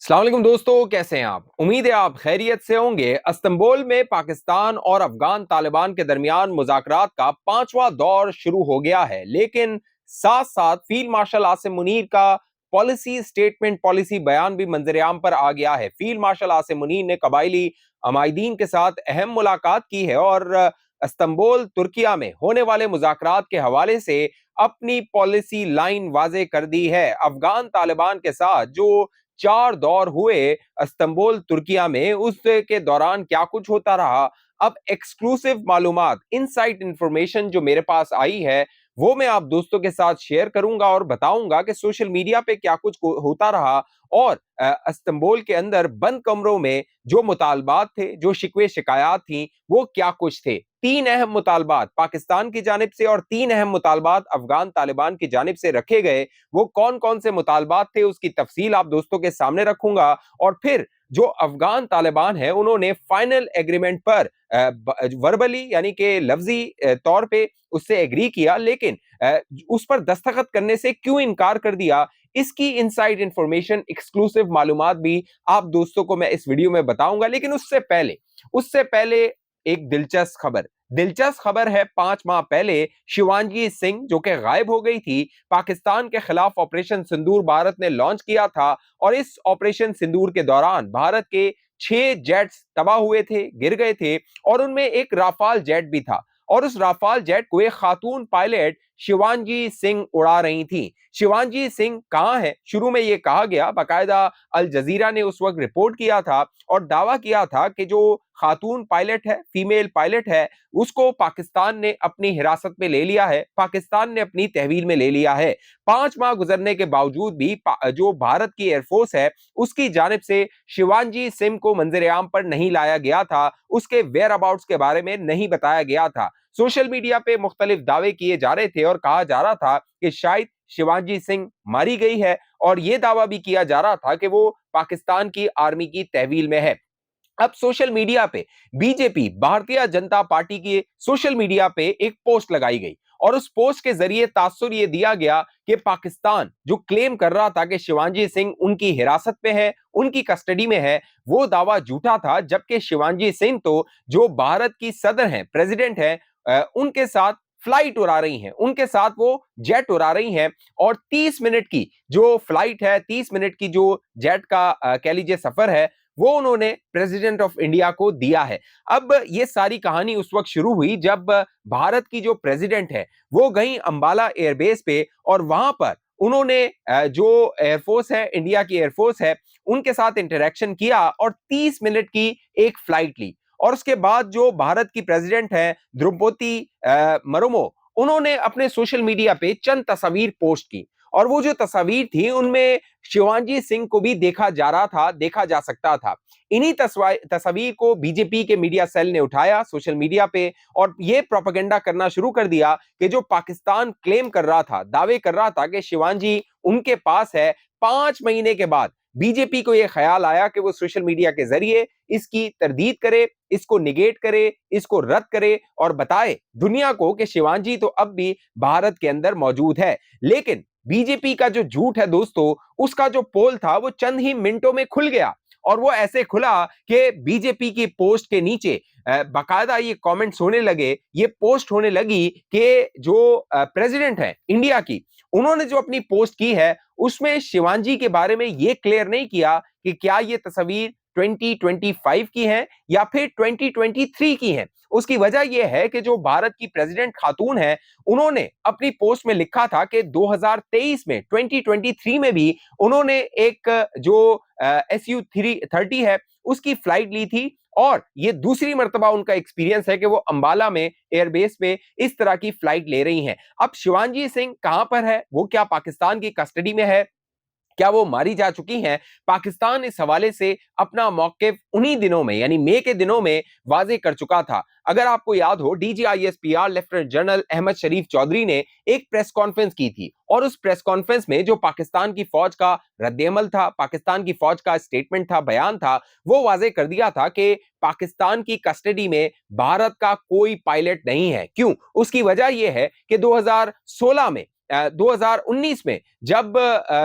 अस्सलाम वालेकुम दोस्तों, कैसे हैं आप? उम्मीद है आप खैरियत से होंगे। इस्तांबुल में पाकिस्तान और अफगान तालिबान के दरमियान मुज़ाकरात का 5वां दौर शुरू हो गया है, लेकिन साथ साथ फील्ड मार्शल आसिम मुनीर का पॉलिसी स्टेटमेंट, पॉलिसी बयान भी मंजर-ए-आम पर आ गया है। फील्ड मार्शल आसिम मुनीर ने कबायली अमायदीन के साथ अहम मुलाकात की है और इस्तांबुल, तुर्किया में होने वाले मुज़ाकरात के हवाले से अपनी पॉलिसी लाइन वाज़ेह कर दी है। अफगान तालिबान के साथ जो 4 दौर हुए इस्तांबुल, तुर्किया में, उसके दौरान क्या कुछ होता रहा। अब एक्सक्लूसिव मालूमात, इनसाइड इंफॉर्मेशन जो मेरे पास आई है, वो मैं आप दोस्तों के साथ शेयर करूंगा और बताऊंगा कि सोशल मीडिया पे क्या कुछ होता रहा और इस्तांबुल के अंदर बंद कमरों में जो मुतालबात थे, जो शिकवे शिकायत थी, वो क्या कुछ थे। 3 अहम मुतालबात पाकिस्तान की जानिब से और 3 अहम मुतालबात अफगान तालिबान की जानिब से रखे गए। वो कौन कौन से मुतालबात थे उसकी तफसील आप दोस्तों के सामने रखूंगा और फिर जो अफगान तालिबान है उन्होंने फाइनल एग्रीमेंट पर वर्बली यानी कि लफ्जी तौर पे उससे एग्री किया, लेकिन उस पर दस्तखत करने से क्यों इनकार कर दिया, इसकी इनसाइड इंफॉर्मेशन, एक्सक्लूसिव मालूमात भी आप दोस्तों को मैं इस वीडियो में बताऊंगा। लेकिन उससे पहले एक दिलचस्प खबर है। 5 माह पहले शिवांगी सिंह जो कि गायब हो गई थी, पाकिस्तान के खिलाफ ऑपरेशन सिंदूर भारत ने लॉन्च किया था और इस ऑपरेशन सिंदूर के दौरान भारत के 6 जेट्स तबाह हुए थे, गिर गए थे और उनमें एक राफाल जेट भी था और उस राफाल जेट को एक खातून पायलट शिवांगी सिंह उड़ा रही थी। शिवांगी सिंह कहां है? शुरू में यह कहा गया, बाकायदा अल जजीरा ने उस वक्त रिपोर्ट किया था और दावा किया था कि जो खातून पायलट है, फीमेल पायलट है, उसको पाकिस्तान ने अपनी हिरासत में ले लिया है, पाकिस्तान ने अपनी तहवील में ले लिया है। 5 माह गुजरने के बावजूद भी जो भारत की एयरफोर्स है उसकी जानिब से शिवांगी सिंह को मंजर-ए-आम पर नहीं लाया गया था, उसके वेयर अबाउट्स के बारे में नहीं बताया गया था। सोशल मीडिया पे मुख्तलिफ दावे किए जा रहे थे और कहा जा रहा था कि शायद शिवांगी सिंह मारी गई है और यह दावा भी किया जा रहा था कि वो पाकिस्तान की आर्मी की तहवील में है। अब सोशल मीडिया पे बीजेपी, भारतीय जनता पार्टी की सोशल मीडिया पे एक पोस्ट लगाई गई और उस पोस्ट के जरिए तासुर यह दिया गया कि पाकिस्तान जो क्लेम कर रहा था कि शिवांगी सिंह उनकी हिरासत में है, उनकी कस्टडी में है, वो दावा झूठा था। जबकि शिवांगी सिंह तो जो भारत की सदर हैं, प्रेसिडेंट हैं, उनके साथ फ्लाइट उड़ा रही हैं, उनके साथ वो जेट उड़ा रही हैं और 30 मिनट की जो फ्लाइट है, 30 मिनट की जो जेट का कह लीजिए सफर है, वो उन्होंने प्रेसिडेंट ऑफ इंडिया को दिया है। अब ये सारी कहानी उस वक्त शुरू हुई जब भारत की जो प्रेसिडेंट है वो गई अंबाला एयरबेस पे और वहां पर उन्होंने जो एयरफोर्स है, इंडिया की एयरफोर्स है, उनके साथ इंटरेक्शन किया और 30 मिनट की एक फ्लाइट ली। और उसके बाद जो भारत की प्रेसिडेंट है द्रौपदी मुर्मू, उन्होंने अपने सोशल मीडिया पे चंद तस्वीर पोस्ट की और वो जो तस्वीर थी उनमें शिवांगी सिंह को भी देखा जा रहा था, देखा जा सकता था। इन्हीं तस्वीर को बीजेपी के मीडिया सेल ने उठाया सोशल मीडिया पे और ये प्रोपेगेंडा करना शुरू कर दिया कि जो पाकिस्तान क्लेम कर रहा था, दावे कर रहा था कि शिवांगी उनके पास है, 5 महीने के बाद बीजेपी को यह ख्याल आया कि वो सोशल मीडिया के जरिए इसकी तरदीद करे, इसको निगेट करे, इसको रद्द करे और बताए दुनिया को कि शिवांगी तो अब भी भारत के अंदर मौजूद है। लेकिन बीजेपी का जो झूठ है दोस्तों, उसका जो पोल था वो चंद ही मिनटों में खुल गया और वो ऐसे खुला कि बीजेपी की पोस्ट के नीचे बाकायदा ये कमेंट्स होने लगे, ये पोस्ट होने लगी कि जो प्रेसिडेंट है इंडिया की, उन्होंने जो अपनी पोस्ट की है उसमें शिवांगी के बारे में ये क्लियर नहीं किया कि क्या ये तस्वीर 2025 की है या फिर 2023 की है। उसकी वजह यह है कि जो भारत की प्रेसिडेंट खातून है, उन्होंने अपनी पोस्ट में लिखा था कि 2023 में, 2023 में भी उन्होंने एक जो SU-30 है उसकी फ्लाइट ली थी और ये दूसरी मर्तबा उनका एक्सपीरियंस है कि वो अंबाला में एयरबेस पे इस तरह की फ्लाइट ले रही हैं। अब शिवांगी सिंह कहां पर है? वो क्या पाकिस्तान की कस्टडी में है? क्या वो मारी जा चुकी हैं? पाकिस्तान इस हवाले से अपना मौकिफ उन्हीं दिनों में यानी मई के दिनों में वाजे कर चुका था। अगर आपको याद हो, DGISPR लेफ्टिनेंट जनरल अहमद शरीफ चौधरी ने एक प्रेस कॉन्फ्रेंस की थी और उस प्रेस कॉन्फ्रेंस में जो पाकिस्तान की फौज का रद्देअमल था, पाकिस्तान की फौज का स्टेटमेंट था, बयान था, वो वाजे कर दिया था कि पाकिस्तान की कस्टडी में भारत का कोई पायलट नहीं है। क्यों? उसकी वजह यह है कि 2016 में 2019 में जब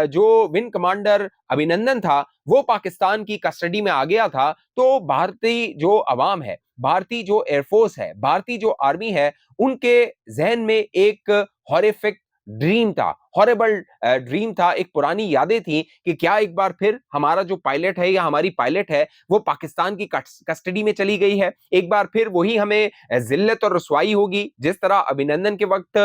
जो विंग कमांडर अभिनंदन था वो पाकिस्तान की कस्टडी में आ गया था, तो भारतीय जो अवाम है, भारतीय जो एयरफोर्स है, भारतीय जो आर्मी है, उनके जहन में एक हॉरिफिक ड्रीम था, हॉरिबल ड्रीम था, एक पुरानी यादें थी कि क्या एक बार फिर हमारा जो पायलट है या हमारी पायलट है वो पाकिस्तान की कस्टडी में चली गई है, एक बार फिर वही हमें जिल्लत और रुसवाई होगी जिस तरह अभिनंदन के वक्त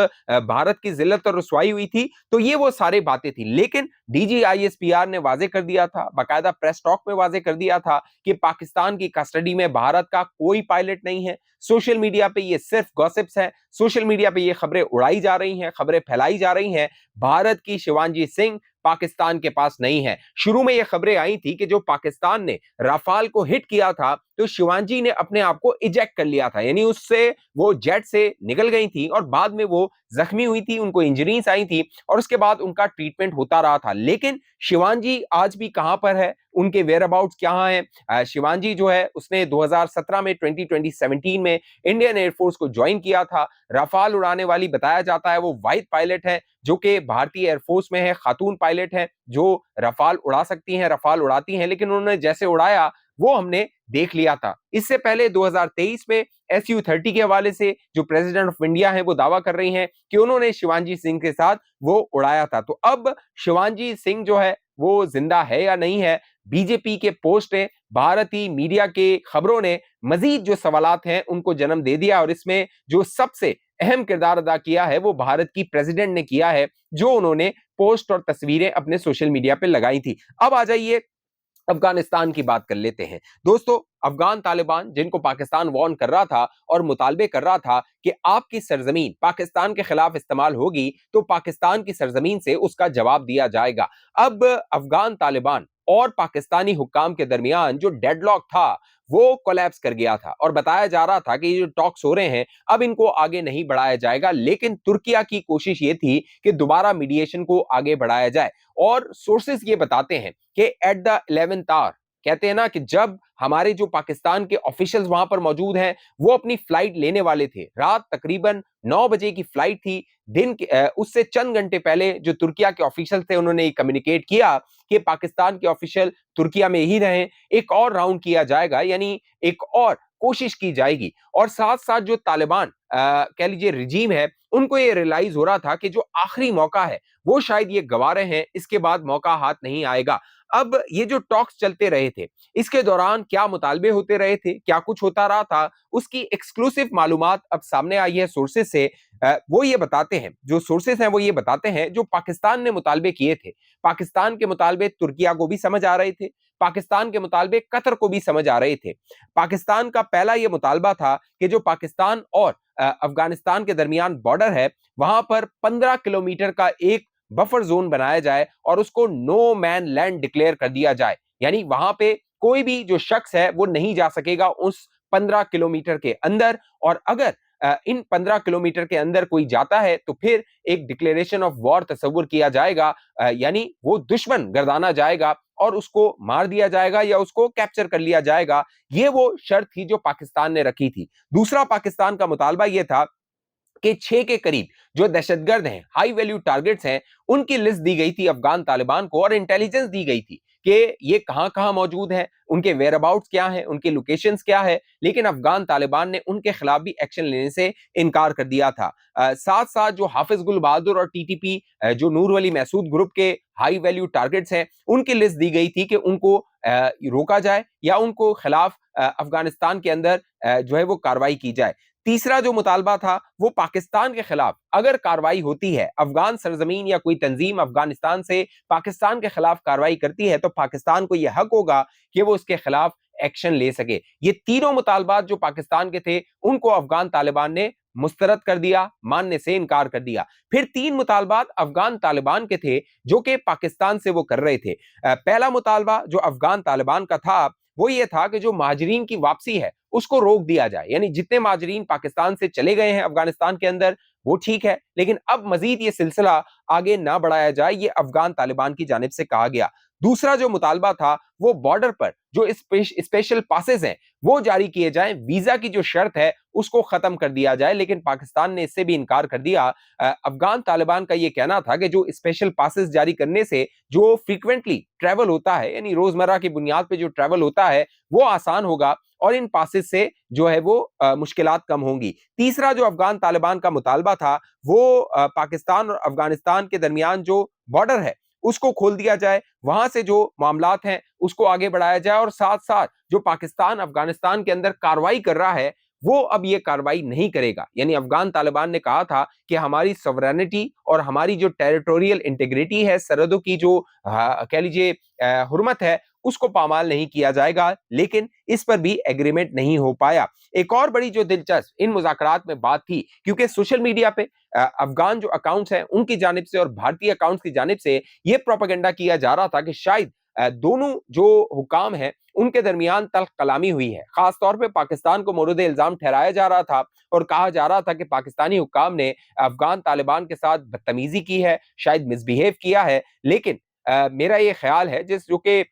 भारत की जिल्लत और रुसवाई हुई थी। तो ये वो सारी बातें थी, लेकिन डीजीआईएसपीआर ने वाजे कर दिया था, बाकायदा प्रेस टॉक में वाजे कर दिया था कि पाकिस्तान की कस्टडी में भारत का कोई पायलट नहीं है। सोशल मीडिया पे ये सिर्फ गॉसिप्स है, सोशल मीडिया पे ये खबरें उड़ाई जा रही हैं, खबरें फैलाई जा रही हैं। भारत की शिवांगी सिंह पाकिस्तान के पास नहीं है। शुरू में ये खबरें आई थी कि जो पाकिस्तान ने राफाल को हिट किया था तो शिवांगी ने अपने आप को इजेक्ट कर लिया था, यानी उससे वो जेट से निकल गई थी और बाद में वो जख्मी हुई थी, उनको इंजरीज आई थी और उसके बाद उनका ट्रीटमेंट होता रहा था। लेकिन शिवांगी आज भी कहां पर है, उनके वेयर अबाउट्स क्या हैं? शिवांगी जो है उसने 2017 में 2017 में इंडियन एयरफोर्स को ज्वाइन किया था। राफाल उड़ाने वाली बताया जाता है वो वाइट पायलट है जो कि भारतीय एयरफोर्स में है, खातून पायलट है जो रफाल उड़ा सकती हैं, रफाल उड़ाती हैं, लेकिन उन्होंने जैसे उड़ाया वो हमने देख लिया था। इससे पहले 2023 में SU-30 के हवाले से जो प्रेसिडेंट ऑफ इंडिया है वो दावा कर रही हैं कि उन्होंने शिवांगी सिंह के साथ वो उड़ाया था। तो अब शिवांगी सिंह जो है वो जिंदा है या नहीं है, बीजेपी के पोस्ट है, भारतीय मीडिया के खबरों ने मजीद जो सवालात हैं उनको जन्म दे दिया और इसमें जो सबसे अहम किरदार अदा किया है वो भारत की प्रेसिडेंट ने किया है, जो उन्होंने पोस्ट और तस्वीरें अपने सोशल मीडिया पे लगाई थी। अब आ जाइए अफगानिस्तान की बात कर लेते हैं। दोस्तों, अफगान तालिबान जिनको पाकिस्तान वार्न कर रहा था और मुतालबे कर रहा था कि आपकी सरजमीन पाकिस्तान के खिलाफ इस्तेमाल होगी तो पाकिस्तान की सरजमीन से उसका जवाब दिया जाएगा। अब अफगान तालिबान और पाकिस्तानी हुक्काम के दरमियान जो डेडलॉक था वो कोलैप्स कर गया था और बताया जा रहा था कि ये जो टॉक्स हो रहे हैं अब इनको आगे नहीं बढ़ाया जाएगा, लेकिन तुर्किया की कोशिश ये थी कि दोबारा मीडिएशन को आगे बढ़ाया जाए। और सोर्सेस ये बताते हैं कि एट द 11th आवर, कहते हैं ना कि जब हमारे जो पाकिस्तान के ऑफिशियल्स वहां पर मौजूद हैं वो अपनी फ्लाइट लेने वाले थे, रात तकरीबन 9 बजे की फ्लाइट थी, उससे चंद घंटे पहले जो तुर्किया के ऑफिशियल थे उन्होंने कम्युनिकेट किया कि पाकिस्तान के ऑफिशियल तुर्किया में ही रहें, एक और राउंड किया जाएगा, यानी एक और कोशिश की जाएगी। और साथ साथ जो तालिबान कह लीजिए रिजीम है उनको ये रियलाइज हो रहा था कि जो आखिरी मौका है वो शायद ये गवा रहे हैं, इसके बाद मौका हाथ नहीं आएगा। अब ये जो टॉक्स चलते रहे थे इसके दौरान क्या मुतालबे होते रहे थे, क्या कुछ होता रहा था, उसकी एक्सक्लूसिव मालूमात अब सामने आई है सोर्सेस से। वो ये बताते हैं, जो सोर्सेस हैं वो ये बताते हैं जो पाकिस्तान ने मुतालबे किए थे, पाकिस्तान के मुतालबे तुर्किया को भी समझ आ रहे थे, पाकिस्तान के मुतालबे कतर को भी समझ आ रहे थे। पाकिस्तान का पहला ये मुतालबा था कि जो पाकिस्तान और अफगानिस्तान के दरमियान बॉर्डर है वहां पर 15 किलोमीटर का एक बफर जोन बनाया जाए और उसको नो मैन लैंड डिक्लेयर कर दिया जाए, यानी वहां पे कोई भी जो शख्स है वो नहीं जा सकेगा उस 15 किलोमीटर के अंदर। और अगर इन 15 किलोमीटर के अंदर कोई जाता है तो फिर एक डिक्लेरेशन ऑफ वॉर तस्वुर किया जाएगा, यानी वो दुश्मन गर्दाना जाएगा और उसको मार दिया जाएगा या उसको कैप्चर कर लिया जाएगा। ये वो शर्त थी जो पाकिस्तान ने रखी थी। दूसरा पाकिस्तान का मुतालबा यह था कि 6 के करीब जो दहशतगर्द हैं, हाई वैल्यू टारगेट्स हैं, उनकी लिस्ट दी गई थी अफगान तालिबान को और इंटेलिजेंस दी गई थी कि ये कहां कहां मौजूद हैं, उनके वेयर अबाउट्स क्या हैं, उनके लोकेशंस क्या है। लेकिन अफगान तालिबान ने उनके खिलाफ भी एक्शन लेने से इनकार कर दिया था। साथ साथ जो हाफिज गुल बहादुर और टीटीपी जो नूर वली महसूद ग्रुप के हाई वैल्यू टारगेट्स हैं उनकी लिस्ट दी गई थी कि उनको रोका जाए या उनको खिलाफ अफगानिस्तान के अंदर जो है वो कार्रवाई की जाए। तीसरा जो मुतालबा था वो पाकिस्तान के खिलाफ अगर कार्रवाई होती है, अफगान सरजमीन या कोई तंजीम अफगानिस्तान से पाकिस्तान के खिलाफ कार्रवाई करती है तो पाकिस्तान को यह हक होगा कि वो उसके खिलाफ एक्शन ले सके। ये तीनों मुतालबात जो पाकिस्तान के थे उनको अफगान तालिबान ने मुस्तरद कर दिया, मानने से इनकार कर दिया। फिर 3 मुतालबात अफगान तालिबान के थे जो कि पाकिस्तान से वो कर रहे थे। पहला मुतालबा जो अफगान तालिबान का था वो ये था कि जो महाजरीन की वापसी है उसको रोक दिया जाए, यानी जितने महाजरीन पाकिस्तान से चले गए हैं अफगानिस्तान के अंदर वो ठीक है, लेकिन अब मजीद ये सिलसिला आगे ना बढ़ाया जाए, ये अफगान तालिबान की जानिब से कहा गया। दूसरा जो मुतालबा था वो बॉर्डर पर जो स्पेशल पासेस हैं वो जारी किए जाएं, वीजा की जो शर्त है उसको खत्म कर दिया जाए। लेकिन पाकिस्तान ने इससे भी इनकार कर दिया। अफगान तालिबान का ये कहना था कि जो स्पेशल पासेस जारी करने से जो फ्रीक्वेंटली ट्रैवल होता है, यानी रोजमर्रा की बुनियाद पे जो ट्रैवल होता है वो आसान होगा और इन पासेस से जो है वो मुश्किलात कम होंगी। तीसरा जो अफगान तालिबान का मुतालबा था वो पाकिस्तान और अफगानिस्तान के दरमियान जो बॉर्डर है उसको खोल दिया जाए, वहां से जो मामलात हैं उसको आगे बढ़ाया जाए और साथ साथ जो पाकिस्तान अफगानिस्तान के अंदर कार्रवाई कर रहा है वो अब ये कार्रवाई नहीं करेगा। यानी अफगान तालिबान ने कहा था कि हमारी सॉवरेनिटी और हमारी जो टेरिटोरियल इंटीग्रिटी है, सरहदों की जो कह लीजिए हुर्मत है, उसको पामाल नहीं किया जाएगा। लेकिन इस पर भी एग्रीमेंट नहीं हो पाया। एक और बड़ी जो दिलचस्प इन मुज़ाकरात में बात थी, क्योंकि सोशल मीडिया पे अफगान जो अकाउंट्स हैं उनकी जानिब से और भारतीय अकाउंट्स की जानिब से ये प्रोपेगेंडा किया जा रहा था कि शायद दोनों जो हुकाम हैं उनके दरमियान तल्ख कलामी हुई है। खास तौर पे पाकिस्तान को मोरद इल्जाम ठहराया जा रहा था और कहा जा रहा था कि पाकिस्तानी हुकाम ने अफगान तालिबान के साथ बदतमीजी की है, शायद मिसबिहेव किया है। लेकिन मेरा ये ख्याल है जिस जो कि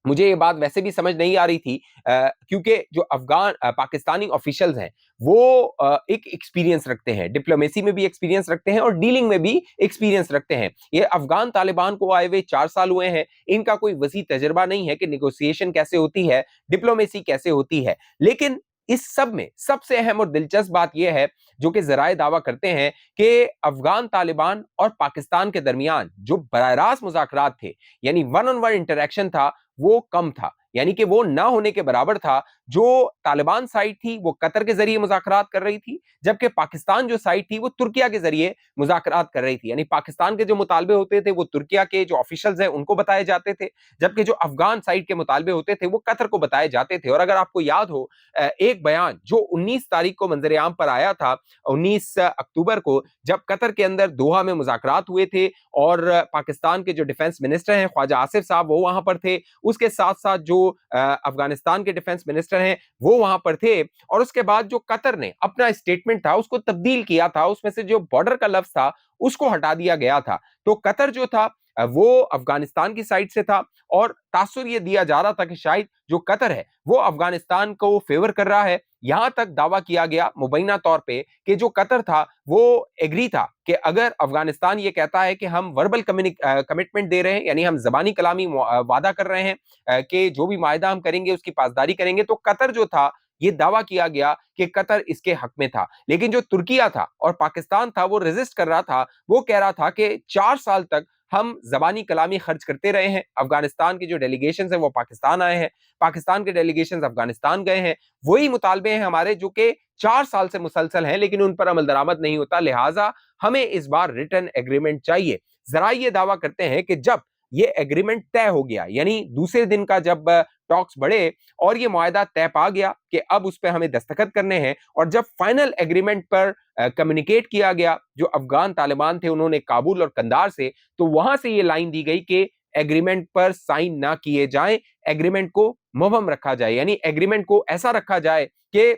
मुझे ये बात वैसे भी समझ नहीं आ रही थी, क्योंकि जो अफगान पाकिस्तानी ऑफिशियल्स हैं वो एक एक्सपीरियंस रखते हैं, डिप्लोमेसी में भी एक्सपीरियंस रखते हैं और डीलिंग में भी एक्सपीरियंस रखते हैं। ये अफगान तालिबान को आए हुए 4 साल हुए हैं, इनका कोई वसी तजर्बा नहीं है कि निगोसिएशन कैसे होती है, डिप्लोमेसी कैसे होती है। लेकिन इस सब में सबसे अहम और दिलचस्प बात यह है जो कि जराए दावा करते हैं कि अफगान तालिबान और पाकिस्तान के दरमियान जो बराह रास्त मुज़ाकरात थे, यानी वन ऑन वन इंटरेक्शन था, वो कम था, यानी कि वो ना होने के बराबर था। जो तालिबान साइड थी वो कतर के जरिए मुज़ाकरात कर रही थी, जबकि पाकिस्तान जो साइड थी वो तुर्किया के जरिए मुज़ाकरात कर रही थी। यानी पाकिस्तान के जो मुतालबे होते थे वो तुर्किया के जो ऑफिशियल्स हैं उनको बताए जाते थे, जबकि जो अफगान साइड के मुतालबे होते थे वो कतर को बताए जाते थे। और अगर आपको याद हो, एक बयान जो 19 तारीख को मंजर-ए-आम पर आया था, 19 अक्टूबर को, जब कतर के अंदर दोहा में मुज़ाकरात हुए थे और पाकिस्तान के जो डिफेंस मिनिस्टर हैं ख्वाजा आसिफ साहब वो वहां पर थे, उसके साथ साथ जो अफगानिस्तान के डिफेंस मिनिस्टर हैं वो वहां पर थे। और उसके बाद जो कतर ने अपना स्टेटमेंट था उसको तब्दील किया था, उसमें से जो बॉर्डर का लफ्ज था उसको हटा दिया गया था। तो कतर जो था वो अफगानिस्तान की साइड से था और तासुर ये दिया जा रहा था कि शायद जो कतर है वो अफगानिस्तान को फेवर कर रहा है। यहां तक दावा किया गया मुबैना तौर पे कि जो कतर था वो एग्री था कि अगर अफगानिस्तान ये कहता है कि हम वर्बल कमिटमेंट दे रहे हैं, यानी हम जबानी कलामी वादा कर रहे हैं कि जो भी मायदा हम करेंगे उसकी पासदारी करेंगे, तो कतर जो था ये दावा किया गया कि कतर इसके हक में था। लेकिन जो तुर्किया था और पाकिस्तान था वो रेजिस्ट कर रहा था, वो कह रहा था कि 4 साल तक हम जबानी कलामी खर्च करते रहे हैं। अफगानिस्तान के जो डेलीगेशन है वो पाकिस्तान आए हैं, पाकिस्तान के डेलीगेशन अफगानिस्तान गए हैं, वही मुतालबे हैं हमारे जो कि 4 साल से मुसलसल हैं, लेकिन उन पर अमल दरामद नहीं होता। लिहाजा हमें इस बार रिटर्न एग्रीमेंट चाहिए। जरा ये दावा करते हैं कि जब ये एग्रीमेंट तय हो गया, यानी दूसरे दिन का जब टॉक्स बढ़े और ये मुआहदा तय पा गया कि अब उस पर हमें दस्तखत करने हैं, और जब फाइनल एग्रीमेंट पर कम्युनिकेट किया गया, जो अफगान तालिबान थे उन्होंने काबुल और कंदार से, तो वहां से ये लाइन दी गई कि एग्रीमेंट पर साइन ना किए जाए, एग्रीमेंट को मुबहम रखा जाए, यानी एग्रीमेंट को ऐसा रखा जाए कि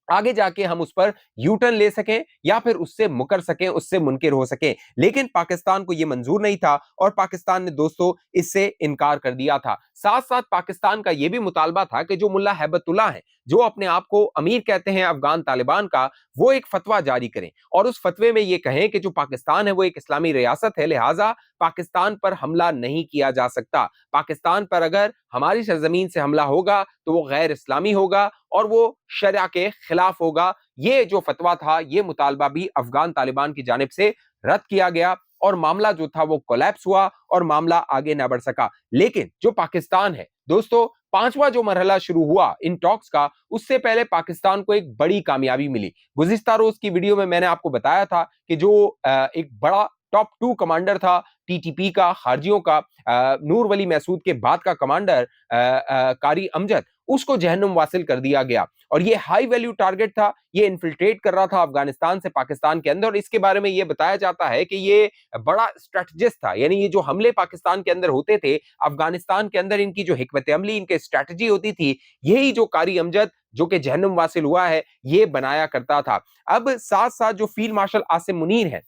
आगे जाके हम उस पर यू टर्न ले सकें या फिर उससे मुकर सकें, उससे मुनकिर हो सकें। लेकिन पाकिस्तान को यह मंजूर नहीं था और पाकिस्तान ने दोस्तों इससे इनकार कर दिया था। साथ साथ पाकिस्तान का यह भी मुतालबा था कि जो मुल्ला हैबतुल्लाह है, जो अपने आप को अमीर कहते हैं अफगान तालिबान का, वो एक फतवा जारी करें और उस फतवे में यह कहें कि जो पाकिस्तान है वो एक इस्लामी रियासत है, लिहाजा पाकिस्तान पर हमला नहीं किया जा सकता। पाकिस्तान पर अगर हमारी सरजमीन से हमला होगा तो वो गैर इस्लामी होगा और वो शरिया के खिलाफ होगा। ये जो फतवा था, ये मुतालबा भी अफगान तालिबान की जानिब से रद्द किया गया और मामला जो था वो कोलैप्स हुआ और मामला आगे ना बढ़ सका। लेकिन जो पाकिस्तान है दोस्तों, पांचवा जो मरहला शुरू हुआ इन टॉक्स का, उससे पहले पाकिस्तान को एक बड़ी कामयाबी मिली। गुज़िश्ता रोज की वीडियो में मैंने आपको बताया था कि जो एक बड़ा टॉप 2 कमांडर था टीटीपी का, खारजियों का, नूर वली महसूद के बाद का कमांडर कारी अमजद, उसको जहन्नुम वासिल कर दिया गया और ये हाई वैल्यू टारगेट था। ये इन्फिल्ट्रेट कर रहा था अफगानिस्तान से पाकिस्तान के अंदर और इसके बारे में ये बताया जाता है कि ये बड़ा स्ट्रेटजिस्ट था। यानी ये जो हमले पाकिस्तान के अंदर होते थे, अफगानिस्तान के अंदर इनकी जो हिकमत अमली, इनके स्ट्रेटजी होती थी, यही जो कारी अमजद जो कि जहन्नुम वासिल हुआ है ये बनाया करता था। अब साथ साथ जो फील्ड मार्शल आसिम मुनीर है,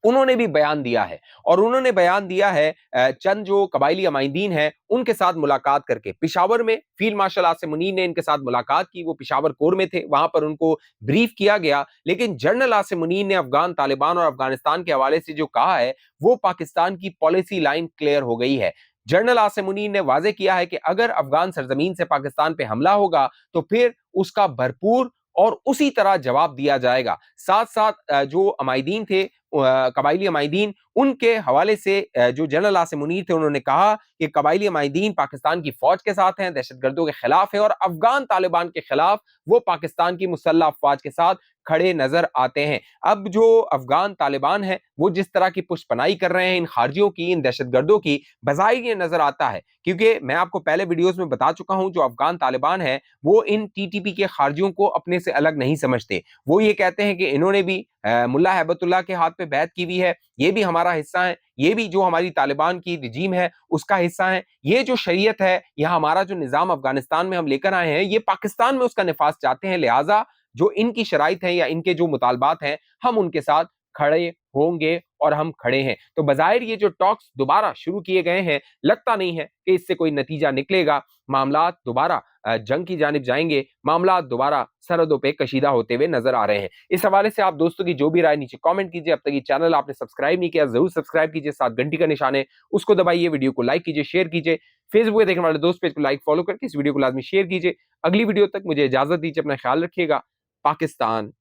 उन्होंने भी बयान दिया है और उन्होंने बयान दिया है चंद जो कबायली अमायदीन हैं उनके साथ मुलाकात करके। पिशावर में फील्ड मार्शल आसिम मुनीर ने इनके साथ मुलाकात की, वो पिशावर कोर में थे, वहां पर उनको ब्रीफ किया गया। लेकिन जनरल आसिम मुनीर ने अफगान तालिबान और अफगानिस्तान के हवाले से जो कहा है वो पाकिस्तान की पॉलिसी लाइन क्लियर हो गई है। जनरल आसिम मुनीर ने वाजे किया है कि अगर अफगान सरजमीन से पाकिस्तान पे हमला होगा तो फिर उसका भरपूर और उसी तरह जवाब दिया जाएगा। साथ साथ जो अमायदीन थे, कबायली अमायदीन, उनके हवाले से जो जनरल आसिम मुनीर थे उन्होंने कहा कि कबायली अमायदीन पाकिस्तान की फौज के साथ हैं, दहशतगर्दों के खिलाफ है और अफगान तालिबान के खिलाफ वो पाकिस्तान की मुसल्लह अफवाज के साथ खड़े नजर आते हैं। अब जो अफगान तालिबान है वो जिस तरह की पुष्पनाई कर रहे हैं इन खारजियों की, इन दहशतगर्दों की, बज़ाहिर ये नजर आता है, क्योंकि मैं आपको पहले वीडियोस में बता चुका हूं जो अफगान तालिबान है वो इन टीटीपी के खारजियों को अपने से अलग नहीं समझते। वो ये कहते हैं कि इन्होंने भी मुल्ला हैबतुल्लाह के हाथ पे बैत की हुई है, ये भी हमारा हिस्सा है, ये भी जो हमारी तालिबान की रिजीम है उसका हिस्सा है, ये जो शरीयत है या हमारा जो निजाम अफगानिस्तान में हम लेकर आए हैं ये पाकिस्तान में उसका निफाज चाहते हैं, लिहाजा जो इनकी शराइत है या इनके जो मुतालबात हैं हम उनके साथ खड़े होंगे और हम खड़े हैं। तो बज़ाहिर ये जो टॉक्स दोबारा शुरू किए गए हैं, लगता नहीं है कि इससे कोई नतीजा निकलेगा। मामलात दोबारा जंग की जानिब जाएंगे, मामलात दोबारा सरहदों पे कशीदा होते हुए नजर आ रहे हैं। इस हवाले से आप दोस्तों की जो भी राय नीचे कमेंट कीजिए। अब तक ये चैनल आपने सब्सक्राइब नहीं किया जरूर सब्सक्राइब कीजिए, साथ घंटी का निशान है उसको दबाइए, वीडियो को लाइक कीजिए, शेयर कीजिए, फेसबुक पे देखने वाले दोस्त पेज को लाइक फॉलो करके इस वीडियो को लाजमी शेयर कीजिए। अगली वीडियो तक मुझे इजाजत दीजिए, अपना ख्याल रखिएगा। पाकिस्तान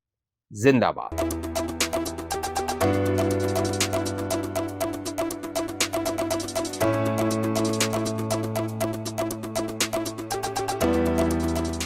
जिंदाबाद।